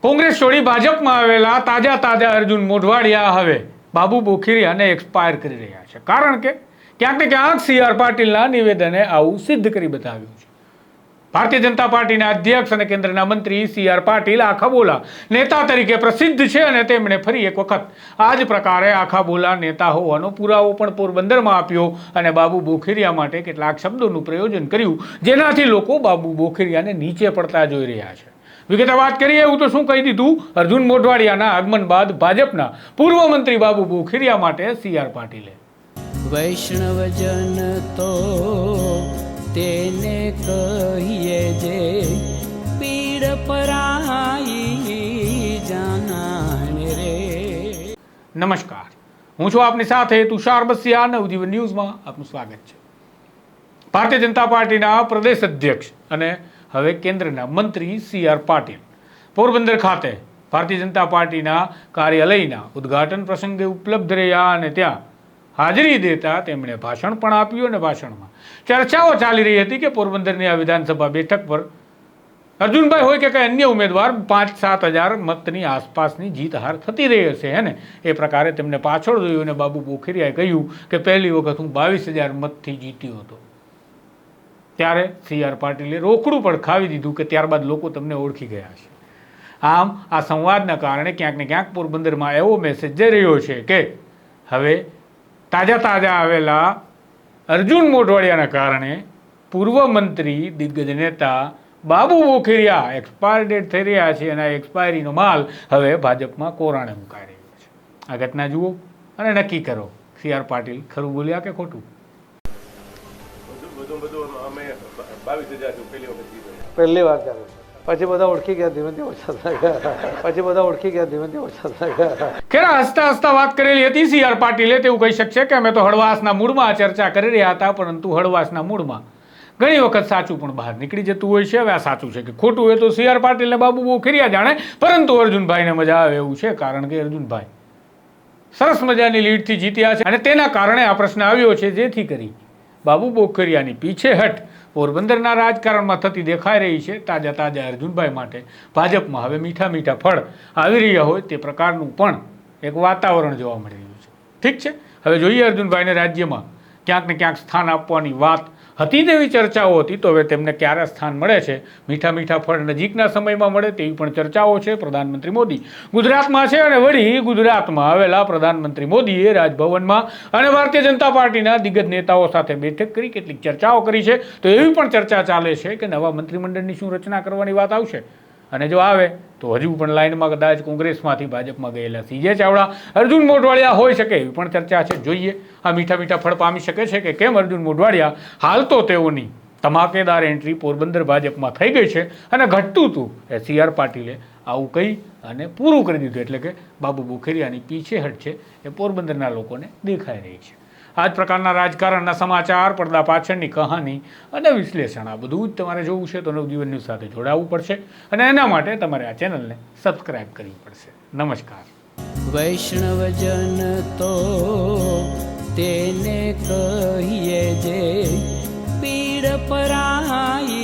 કોંગ્રેસ છોડી ભાજપમાં આવેલા તાજા અર્જુન મોઢવાડિયા હવે બાબુ બોખીરિયાને એક્સપાયર કરી રહ્યા છે. કારણ કે ક્યાંક ને ક્યાંક સી.આર. પાટીલના નિવેદને આવું સિદ્ધ કરી બતાવ્યું છે. ભારતીય જનતા પાર્ટીના અધ્યક્ષ અને કેન્દ્રના મંત્રી સી.આર. પાટીલ આખા બોલા નેતા તરીકે પ્રસિદ્ધ છે અને તેમણે ફરી એક વખત આ જ પ્રકારે આખા બોલા નેતા હોવાનો પુરાવો પણ પોરબંદરમાં આપ્યો અને બાબુ બોખીરિયા માટે કેટલાક શબ્દોનું પ્રયોજન કર્યું, જેનાથી લોકો બાબુ બોખીરિયાને નીચે પડતા જોઈ રહ્યા છે. વિગતે વાત કરીએ એવું તો શું કહી દીધું અર્જુન મોઢવાડિયાના આગમન બાદ ભાજપના પૂર્વ મંત્રી બાબુ બોખીરિયા માટે સી.આર. પાટીલે. વૈષ્ણવજન તો તેને કહીએ જે પીડ પરાઈ જાનાને રે. નમસ્કાર, હું છું આપની સાથે તુષાર બસિયા. નવજીવન ન્યૂઝમાં આપનું સ્વાગત છે. ભારતીય જનતા પાર્ટીના પ્રદેશ અધ્યક્ષ અને હવે કેન્દ્રના મંત્રી સી.આર. પાટીલ પોરબંદર ખાતે ભારતીય જનતા પાર્ટીના કાર્યાલયના ઉદ્ઘાટન પ્રસંગે ઉપલબ્ધ રહ્યા અને ત્યાં હાજરી દેતા તેમણે ભાષણ પણ આપ્યું અને ભાષણમાં ચર્ચાઓ ચાલી રહી હતી કે પોરબંદરની આ વિધાનસભા બેઠક પર અર્જુનભાઈ હોય કે કંઈ અન્ય ઉમેદવાર 5-7 હજાર મતની આસપાસની જીત હાર થતી રહી હશે અને એ પ્રકારે તેમને પાછળ જોયું અને બાબુ બોખીરિયાએ કહ્યું કે પહેલી વખત હું 22,000 મતથી જીત્યો હતો. ત્યારે સી.આર. પાટીલે રોકડું પણ ખાવી દીધું કે ત્યારબાદ લોકો તમને ઓળખી ગયા છે. આમ આ સંવાદના કારણે ક્યાંક ને ક્યાંક પોરબંદરમાં એવો મેસેજ જઈ રહ્યો છે કે હવે તાજા આવેલા અર્જુન મોઢવાડિયાના કારણે પૂર્વ મંત્રી દિગ્ગજ નેતા બાબુ બોખીરિયા એક્સપાયર ડેટ થઈ રહ્યા છે અને આ એક્સપાયરીનો માલ હવે ભાજપમાં કોરાણે મુકાઈ રહ્યો છે. આ ઘટના જુઓ અને નક્કી કરો સી.આર. પાટીલ ખરું બોલ્યા કે ખોટું. પહેલી વાર ચાલે પછી બધા ઓળખી ગયા, ધીમે ઓછા થઈ ગયા. ખેરા હસતા વાત કરેલી હતી સી.આર. પાટીલે. તેવું કહી શકશે કે અમે તો હળવાશના મૂળમાં ચર્ચા કરી રહ્યા હતા, પરંતુ હળવાશના મૂળમાં ઘણી વખત સાચું પણ બહાર નીકળી જતું હોય છે. હવે આ સાચું છે કે ખોટું હોય તો સી.આર. પાટીલને બાબુ બોખીરિયા જાણે, પરંતુ અર્જુનભાઈને મજા આવે એવું છે. કારણ કે અર્જુનભાઈ સરસ મજાની લીડથી જીત્યા છે અને તેના કારણે આ પ્રશ્ન આવ્યો છે, જેથી કરી બાબુ બોખીરિયાની પીછેહટ પોરબંદરના રાજકારણમાં થતી દેખાઈ રહી છે. તાજા અર્જુનભાઈ માટે ભાજપમાં હવે મીઠા ફળ આવી રહ્યા હોય તે પ્રકારનું પણ એક વાતાવરણ જોવા મળી રહ્યું છે. ઠીક છે, હવે જોઈએ અર્જુનભાઈને રાજ્યમાં ક્યાંક ને ક્યાંક સ્થાન આપવાની વાત હતી તેવી ચર્ચાઓ હતી, તો હવે તેમને ક્યારે સ્થાન મળે છે, મીઠા ફળ નજીકના સમયમાં મળે તેવી પણ ચર્ચાઓ છે. પ્રધાનમંત્રી મોદી ગુજરાતમાં છે અને વળી ગુજરાતમાં આવેલા પ્રધાનમંત્રી મોદીએ રાજભવનમાં અને ભારતીય જનતા પાર્ટીના દિગ્ગજ નેતાઓ સાથે બેઠક કરી કેટલીક ચર્ચાઓ કરી છે. તો એવી પણ ચર્ચા ચાલે છે કે નવા મંત્રીમંડળની શું રચના કરવાની વાત આવશે અને જો આવે તો હજુ પણ લાઇનમાં કદાચ કોંગ્રેસમાંથી ભાજપમાં ગયેલા સી.જે. ચાવડા અર્જુન મોઢવાડિયા હોઈ શકે એવી પણ ચર્ચા છે. જોઈએ આ મીઠા ફળ પામી શકે છે કે કેમ અર્જુન મોઢવાડિયા. હાલ તો તેઓની ધમાકેદાર એન્ટ્રી પોરબંદર ભાજપમાં થઈ ગઈ છે અને ઘટતું હતું એ સી.આર. પાટીલે આવું કહી અને પૂરું કરી દીધું. એટલે કે બાબુ બોખીરિયાની પીછેહટ છે એ પોરબંદરના લોકોને દેખાઈ રહી છે. આ જ પ્રકારના રાજકારણના સમાચાર, પડદા પાછળની કહાની અને વિશ્લેષણ આ બધું જ તમારે જોવું છે તો નવજીવન ન્યૂઝ સાથે જોડાવવું પડશે અને એના માટે તમારે આ ચેનલને સબસ્ક્રાઇબ કરવી પડશે. નમસ્કાર. વૈષ્ણવજન તો તેને કહીએ જે પીડ પરાઈ